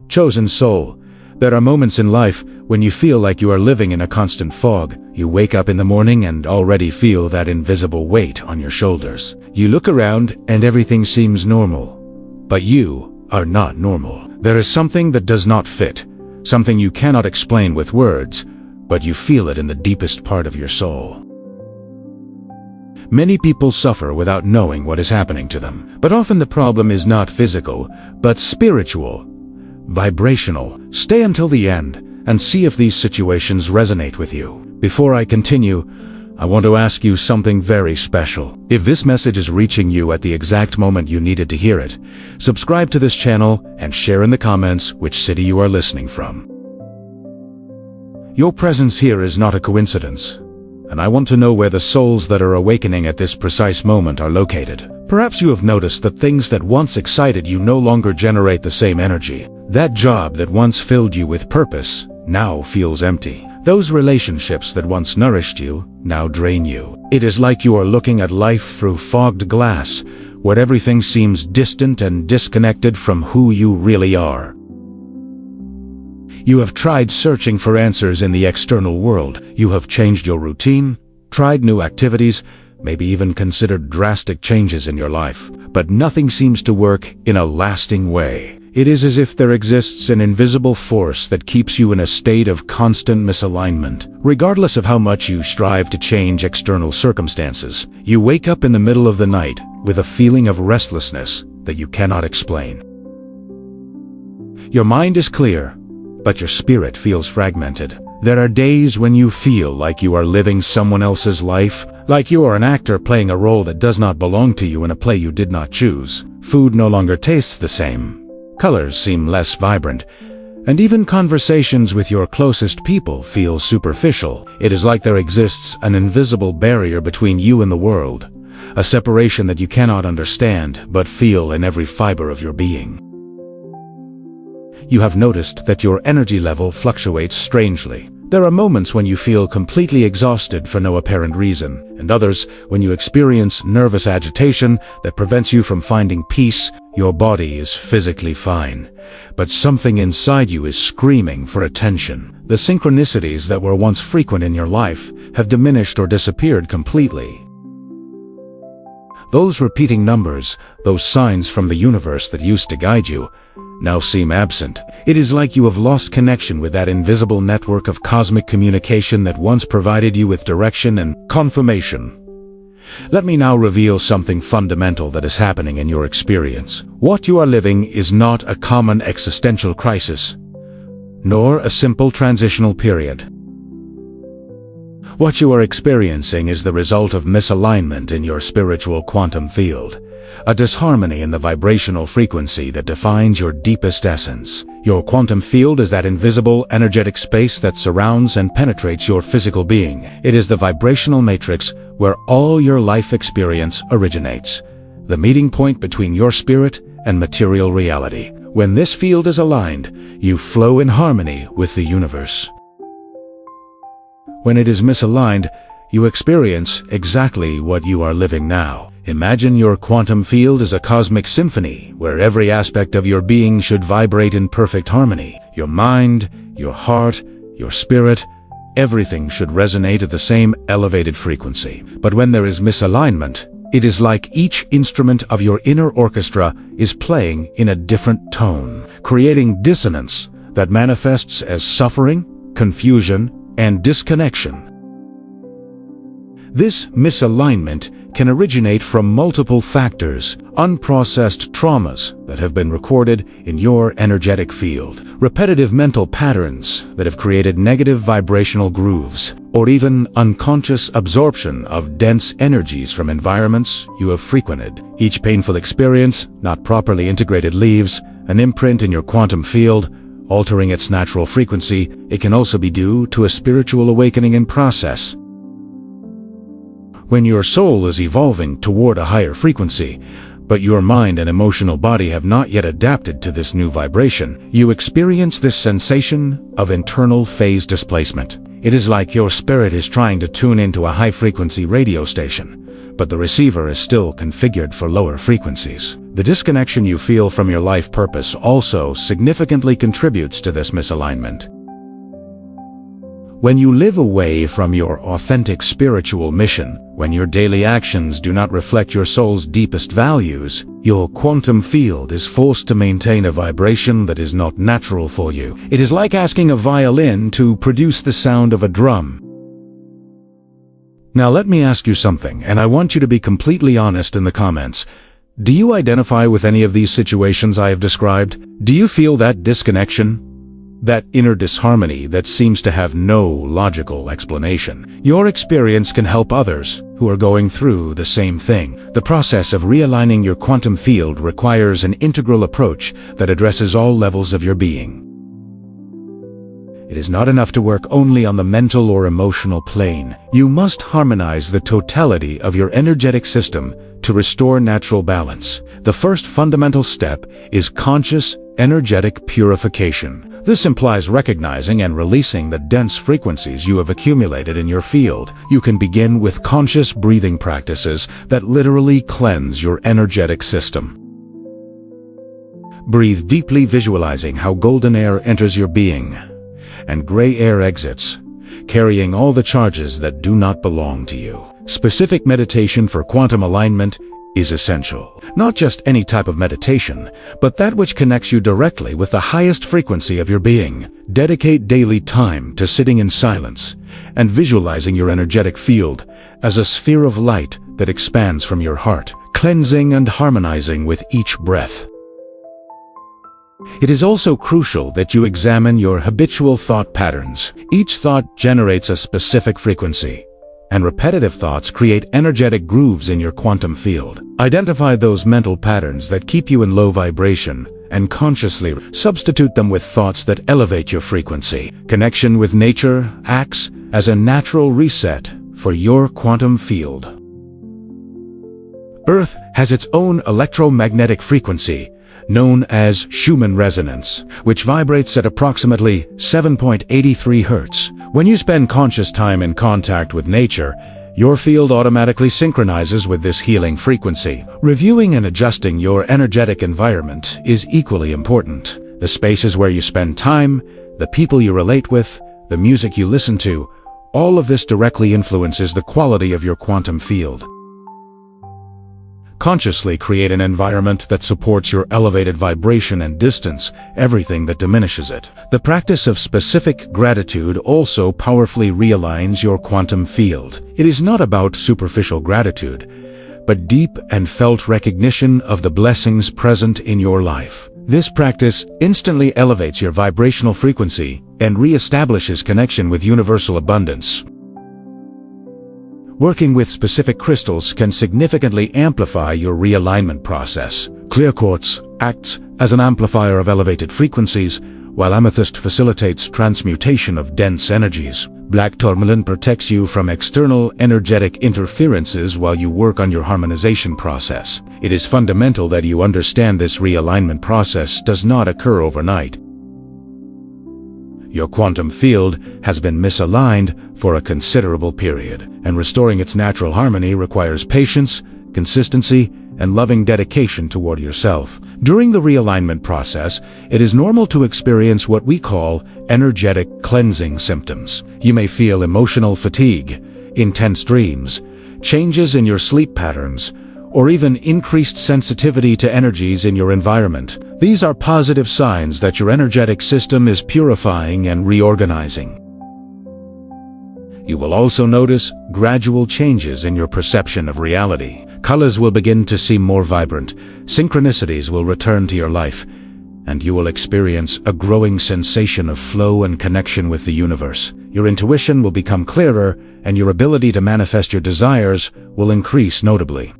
Chosen soul, there are moments in life when you feel like you are living in a constant fog. You wake up in the morning and already feel that invisible weight on your shoulders. You look around and everything seems normal. But you are not normal. There is something that does not fit, something you cannot explain with words, but you feel it in the deepest part of your soul. Many people suffer without knowing what is happening to them, but often the problem is not physical, but spiritual, vibrational. Stay until the end and see if these situations resonate with you. Before I continue, I want to ask you something very special. If this message is reaching you at the exact moment you needed to hear it, subscribe to this channel and share in the comments which city you are listening from. Your presence here is not a coincidence, and I want to know where the souls that are awakening at this precise moment are located. Perhaps you have noticed that things that once excited you no longer generate the same energy. That job that once filled you with purpose now feels empty. Those relationships that once nourished you now drain you. It is like you are looking at life through fogged glass, where everything seems distant and disconnected from who you really are. You have tried searching for answers in the external world. You have changed your routine, tried new activities, maybe even considered drastic changes in your life. But nothing seems to work in a lasting way. It is as if there exists an invisible force that keeps you in a state of constant misalignment. Regardless of how much you strive to change external circumstances, you wake up in the middle of the night with a feeling of restlessness that you cannot explain. Your mind is clear, but your spirit feels fragmented. There are days when you feel like you are living someone else's life, like you are an actor playing a role that does not belong to you in a play you did not choose. Food no longer tastes the same. Colors seem less vibrant, and even conversations with your closest people feel superficial. It is like there exists an invisible barrier between you and the world, a separation that you cannot understand but feel in every fiber of your being. You have noticed that your energy level fluctuates strangely. There are moments when you feel completely exhausted for no apparent reason, and others when you experience nervous agitation that prevents you from finding peace. Your body is physically fine, but something inside you is screaming for attention. The synchronicities that were once frequent in your life have diminished or disappeared completely. Those repeating numbers, those signs from the universe that used to guide you, now seem absent. It is like you have lost connection with that invisible network of cosmic communication that once provided you with direction and confirmation. Let me now reveal something fundamental that is happening in your experience. What you are living is not a common existential crisis, nor a simple transitional period. What you are experiencing is the result of misalignment in your spiritual quantum field, a disharmony in the vibrational frequency that defines your deepest essence. Your quantum field is that invisible, energetic space that surrounds and penetrates your physical being. It is the vibrational matrix where all your life experience originates, the meeting point between your spirit and material reality. When this field is aligned, you flow in harmony with the universe. When it is misaligned, you experience exactly what you are living now. Imagine your quantum field as a cosmic symphony where every aspect of your being should vibrate in perfect harmony. Your mind, your heart, your spirit, everything should resonate at the same elevated frequency. But when there is misalignment, it is like each instrument of your inner orchestra is playing in a different tone, creating dissonance that manifests as suffering, confusion, and disconnection. This misalignment can originate from multiple factors, unprocessed traumas that have been recorded in your energetic field, repetitive mental patterns that have created negative vibrational grooves, or even unconscious absorption of dense energies from environments you have frequented. Each painful experience, not properly integrated, leaves an imprint in your quantum field, altering its natural frequency. It can also be due to a spiritual awakening in process. When your soul is evolving toward a higher frequency, but your mind and emotional body have not yet adapted to this new vibration, you experience this sensation of internal phase displacement. It is like your spirit is trying to tune into a high-frequency radio station, but the receiver is still configured for lower frequencies. The disconnection you feel from your life purpose also significantly contributes to this misalignment. When you live away from your authentic spiritual mission, when your daily actions do not reflect your soul's deepest values, your quantum field is forced to maintain a vibration that is not natural for you. It is like asking a violin to produce the sound of a drum. Now let me ask you something, and I want you to be completely honest in the comments. Do you identify with any of these situations I have described? Do you feel that disconnection? That inner disharmony that seems to have no logical explanation? Your experience can help others who are going through the same thing. The process of realigning your quantum field requires an integral approach that addresses all levels of your being. It is not enough to work only on the mental or emotional plane. You must harmonize the totality of your energetic system to restore natural balance. The first fundamental step is conscious, energetic purification. This implies recognizing and releasing the dense frequencies you have accumulated in your field. You can begin with conscious breathing practices that literally cleanse your energetic system. Breathe deeply, visualizing how golden air enters your being and gray air exits, carrying all the charges that do not belong to you. Specific meditation for quantum alignment is essential. Not just any type of meditation, but that which connects you directly with the highest frequency of your being. Dedicate daily time to sitting in silence and visualizing your energetic field as a sphere of light that expands from your heart, cleansing and harmonizing with each breath. It is also crucial that you examine your habitual thought patterns. Each thought generates a specific frequency, and repetitive thoughts create energetic grooves in your quantum field. Identify those mental patterns that keep you in low vibration and consciously substitute them with thoughts that elevate your frequency. Connection with nature acts as a natural reset for your quantum field. Earth has its own electromagnetic frequency, known as Schumann resonance, which vibrates at approximately 7.83 Hz. When you spend conscious time in contact with nature, your field automatically synchronizes with this healing frequency. Reviewing and adjusting your energetic environment is equally important. The spaces where you spend time, the people you relate with, the music you listen to, all of this directly influences the quality of your quantum field. Consciously create an environment that supports your elevated vibration and distance everything that diminishes it. The practice of specific gratitude also powerfully realigns your quantum field. It is not about superficial gratitude, but deep and felt recognition of the blessings present in your life. This practice instantly elevates your vibrational frequency and reestablishes connection with universal abundance. Working with specific crystals can significantly amplify your realignment process. Clear quartz acts as an amplifier of elevated frequencies, while amethyst facilitates transmutation of dense energies. Black tourmaline protects you from external energetic interferences while you work on your harmonization process. It is fundamental that you understand this realignment process does not occur overnight. Your quantum field has been misaligned for a considerable period, and restoring its natural harmony requires patience, consistency, and loving dedication toward yourself. During the realignment process, it is normal to experience what we call energetic cleansing symptoms. You may feel emotional fatigue, intense dreams, changes in your sleep patterns, or even increased sensitivity to energies in your environment. These are positive signs that your energetic system is purifying and reorganizing. You will also notice gradual changes in your perception of reality. Colors will begin to seem more vibrant, synchronicities will return to your life, and you will experience a growing sensation of flow and connection with the universe. Your intuition will become clearer, and your ability to manifest your desires will increase notably.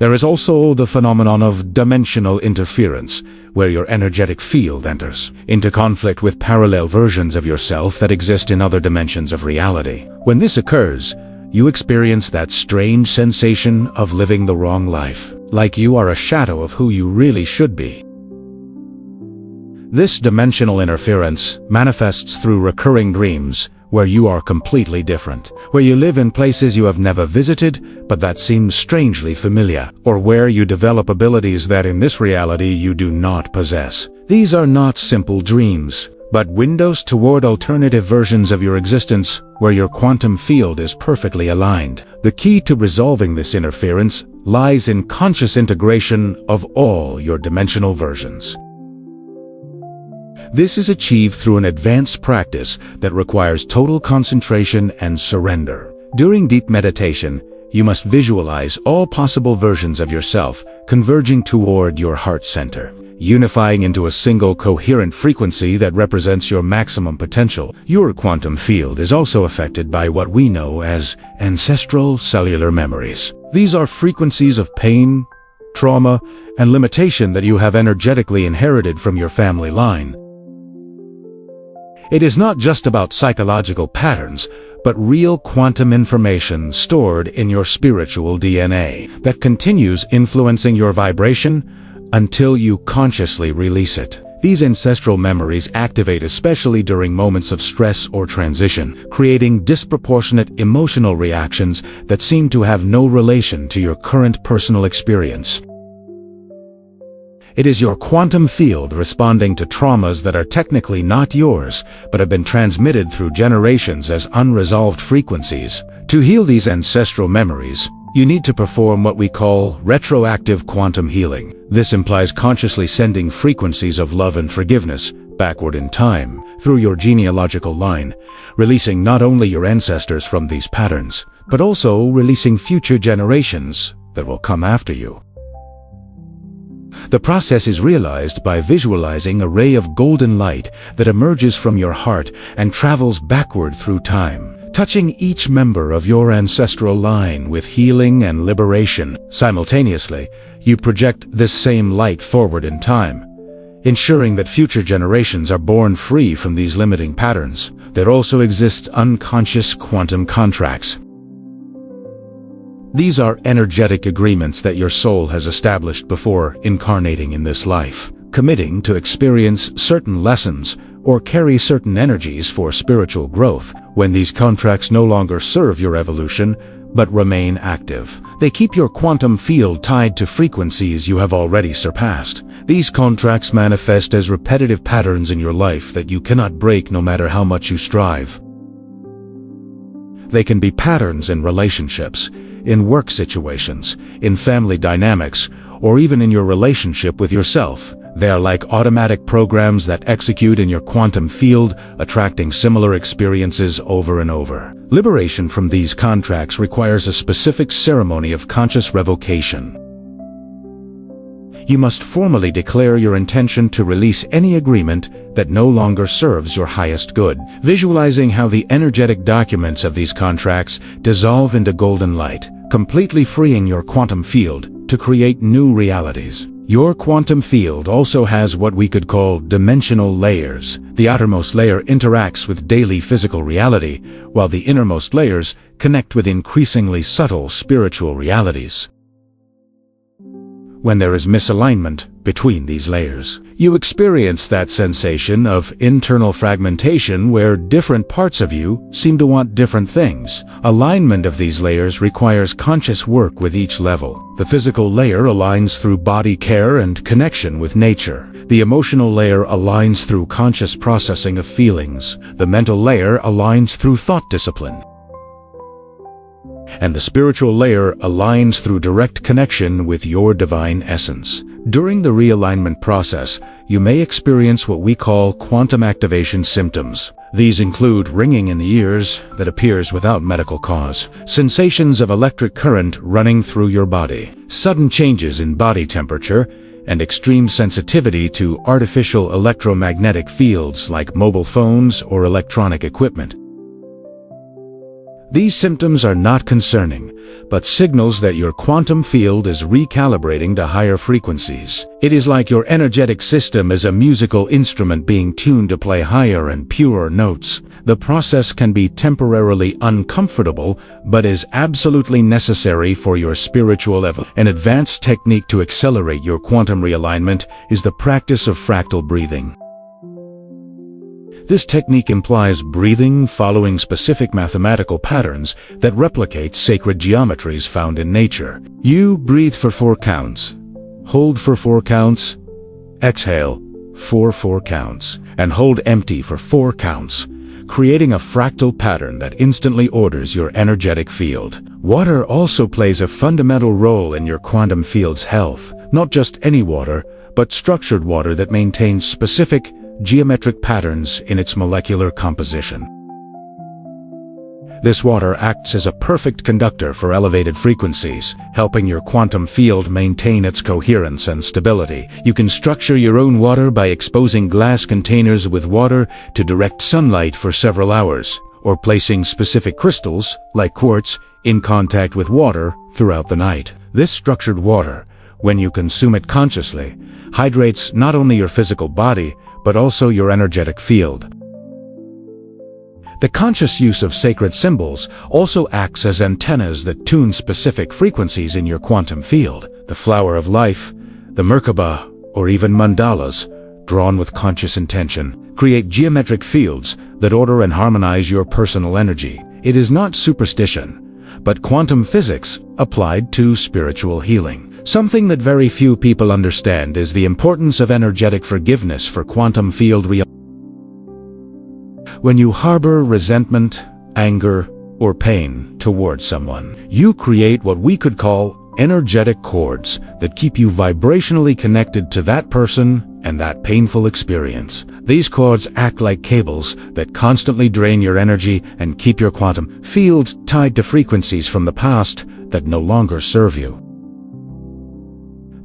There is also the phenomenon of dimensional interference, where your energetic field enters into conflict with parallel versions of yourself that exist in other dimensions of reality. When this occurs, you experience that strange sensation of living the wrong life, like you are a shadow of who you really should be. This dimensional interference manifests through recurring dreams, where you are completely different, where you live in places you have never visited, but that seem strangely familiar, or where you develop abilities that in this reality you do not possess. These are not simple dreams, but windows toward alternative versions of your existence where your quantum field is perfectly aligned. The key to resolving this interference lies in conscious integration of all your dimensional versions. This is achieved through an advanced practice that requires total concentration and surrender. During deep meditation, you must visualize all possible versions of yourself converging toward your heart center, unifying into a single coherent frequency that represents your maximum potential. Your quantum field is also affected by what we know as ancestral cellular memories. These are frequencies of pain, trauma, and limitation that you have energetically inherited from your family line. It is not just about psychological patterns, but real quantum information stored in your spiritual DNA that continues influencing your vibration until you consciously release it. These ancestral memories activate especially during moments of stress or transition, creating disproportionate emotional reactions that seem to have no relation to your current personal experience. It is your quantum field responding to traumas that are technically not yours, but have been transmitted through generations as unresolved frequencies. To heal these ancestral memories, you need to perform what we call retroactive quantum healing. This implies consciously sending frequencies of love and forgiveness backward in time through your genealogical line, releasing not only your ancestors from these patterns, but also releasing future generations that will come after you. The process is realized by visualizing a ray of golden light that emerges from your heart and travels backward through time, touching each member of your ancestral line with healing and liberation. Simultaneously, you project this same light forward in time, ensuring that future generations are born free from these limiting patterns. There also exists unconscious quantum contracts. These are energetic agreements that your soul has established before incarnating in this life, committing to experience certain lessons or carry certain energies for spiritual growth. When these contracts no longer serve your evolution, but remain active, they keep your quantum field tied to frequencies you have already surpassed. These contracts manifest as repetitive patterns in your life that you cannot break no matter how much you strive. They can be patterns in relationships, in work situations, in family dynamics, or even in your relationship with yourself. They are like automatic programs that execute in your quantum field, attracting similar experiences over and over. Liberation from these contracts requires a specific ceremony of conscious revocation. You must formally declare your intention to release any agreement that no longer serves your highest good, visualizing how the energetic documents of these contracts dissolve into golden light, completely freeing your quantum field to create new realities. Your quantum field also has what we could call dimensional layers. The outermost layer interacts with daily physical reality, while the innermost layers connect with increasingly subtle spiritual realities. When there is misalignment between these layers, you experience that sensation of internal fragmentation where different parts of you seem to want different things. Alignment of these layers requires conscious work with each level. The physical layer aligns through body care and connection with nature. The emotional layer aligns through conscious processing of feelings. The mental layer aligns through thought discipline. And the spiritual layer aligns through direct connection with your divine essence. During the realignment process, you may experience what we call quantum activation symptoms. These include ringing in the ears that appears without medical cause, sensations of electric current running through your body, sudden changes in body temperature, and extreme sensitivity to artificial electromagnetic fields like mobile phones or electronic equipment. These symptoms are not concerning, but signals that your quantum field is recalibrating to higher frequencies. It is like your energetic system is a musical instrument being tuned to play higher and purer notes. The process can be temporarily uncomfortable, but is absolutely necessary for your spiritual level. An advanced technique to accelerate your quantum realignment is the practice of fractal breathing. This technique implies breathing following specific mathematical patterns that replicate sacred geometries found in nature. You breathe for 4 counts, hold for 4 counts, exhale for 4 counts, and hold empty for 4 counts, creating a fractal pattern that instantly orders your energetic field. Water also plays a fundamental role in your quantum field's health. Not just any water, but structured water that maintains specific geometric patterns in its molecular composition. This water acts as a perfect conductor for elevated frequencies, helping your quantum field maintain its coherence and stability. You can structure your own water by exposing glass containers with water to direct sunlight for several hours, or placing specific crystals, like quartz, in contact with water throughout the night. This structured water, when you consume it consciously, hydrates not only your physical body, but also your energetic field. The conscious use of sacred symbols also acts as antennas that tune specific frequencies in your quantum field. The flower of life, the Merkaba, or even mandalas, drawn with conscious intention, create geometric fields that order and harmonize your personal energy. It is not superstition, but quantum physics applied to spiritual healing. Something that very few people understand is the importance of energetic forgiveness for quantum field reality. When you harbor resentment, anger, or pain towards someone, you create what we could call energetic cords that keep you vibrationally connected to that person and that painful experience. These cords act like cables that constantly drain your energy and keep your quantum field tied to frequencies from the past that no longer serve you.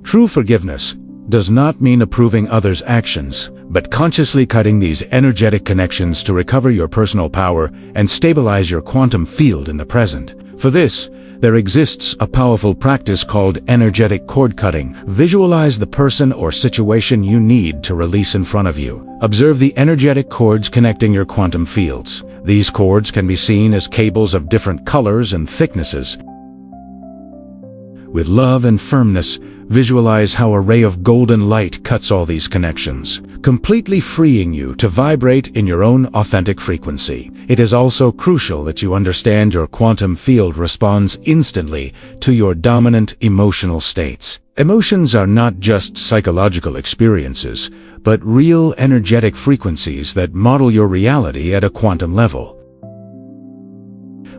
True forgiveness does not mean approving others' actions, but consciously cutting these energetic connections to recover your personal power and stabilize your quantum field in the present. For this, there exists a powerful practice called energetic cord cutting. Visualize the person or situation you need to release in front of you. Observe the energetic cords connecting your quantum fields. These cords can be seen as cables of different colors and thicknesses. With love and firmness, visualize how a ray of golden light cuts all these connections, completely freeing you to vibrate in your own authentic frequency. It is also crucial that you understand your quantum field responds instantly to your dominant emotional states. Emotions are not just psychological experiences, but real energetic frequencies that model your reality at a quantum level.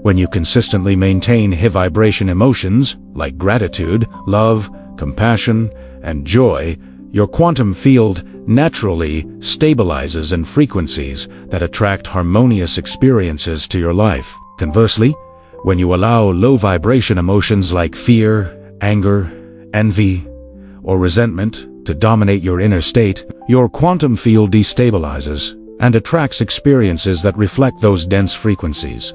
When you consistently maintain high vibration emotions like gratitude, love, compassion, and joy, your quantum field naturally stabilizes in frequencies that attract harmonious experiences to your life. Conversely, when you allow low vibration emotions like fear, anger, envy, or resentment to dominate your inner state, your quantum field destabilizes and attracts experiences that reflect those dense frequencies.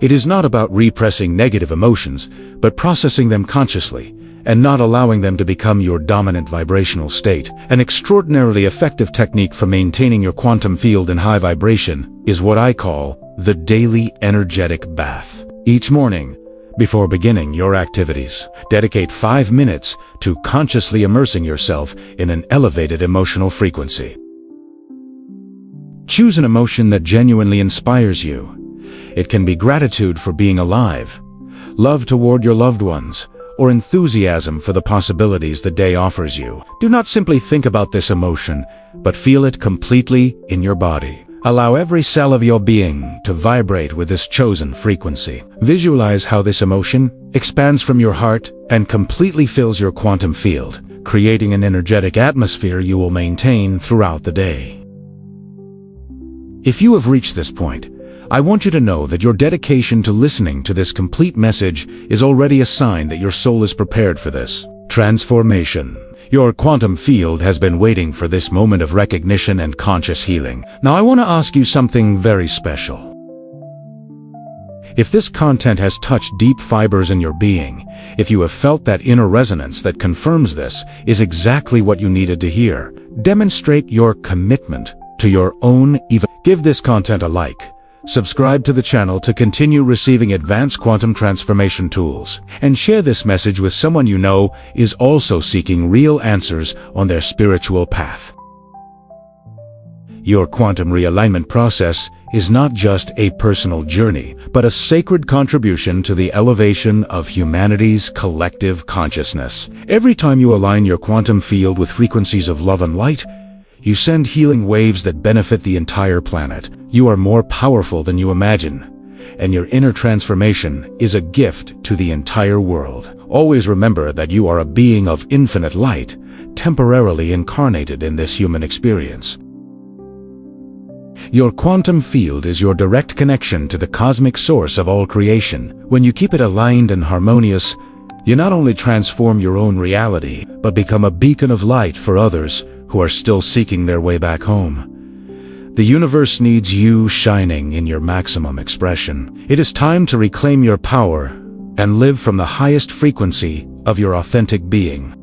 It is not about repressing negative emotions, but processing them consciously and not allowing them to become your dominant vibrational state. An extraordinarily effective technique for maintaining your quantum field in high vibration is what I call the daily energetic bath. Each morning, before beginning your activities, dedicate 5 minutes to consciously immersing yourself in an elevated emotional frequency. Choose an emotion that genuinely inspires you. It can be gratitude for being alive, love toward your loved ones, or enthusiasm for the possibilities the day offers you. Do not simply think about this emotion, but feel it completely in your body. Allow every cell of your being to vibrate with this chosen frequency. Visualize how this emotion expands from your heart and completely fills your quantum field, creating an energetic atmosphere you will maintain throughout the day. If you have reached this point, I want you to know that your dedication to listening to this complete message is already a sign that your soul is prepared for this transformation. Your quantum field has been waiting for this moment of recognition and conscious healing. Now I want to ask you something very special. If this content has touched deep fibers in your being, if you have felt that inner resonance that confirms this is exactly what you needed to hear, demonstrate your commitment to your own Give this content a like. Subscribe to the channel to continue receiving advanced quantum transformation tools, and share this message with someone you know is also seeking real answers on their spiritual path. Your quantum realignment process is not just a personal journey, but a sacred contribution to the elevation of humanity's collective consciousness. Every time you align your quantum field with frequencies of love and light, you send healing waves that benefit the entire planet. You are more powerful than you imagine, and your inner transformation is a gift to the entire world. Always remember that you are a being of infinite light, temporarily incarnated in this human experience. Your quantum field is your direct connection to the cosmic source of all creation. When you keep it aligned and harmonious, you not only transform your own reality, but become a beacon of light for others who are still seeking their way back home. The universe needs you shining in your maximum expression. It is time to reclaim your power and live from the highest frequency of your authentic being.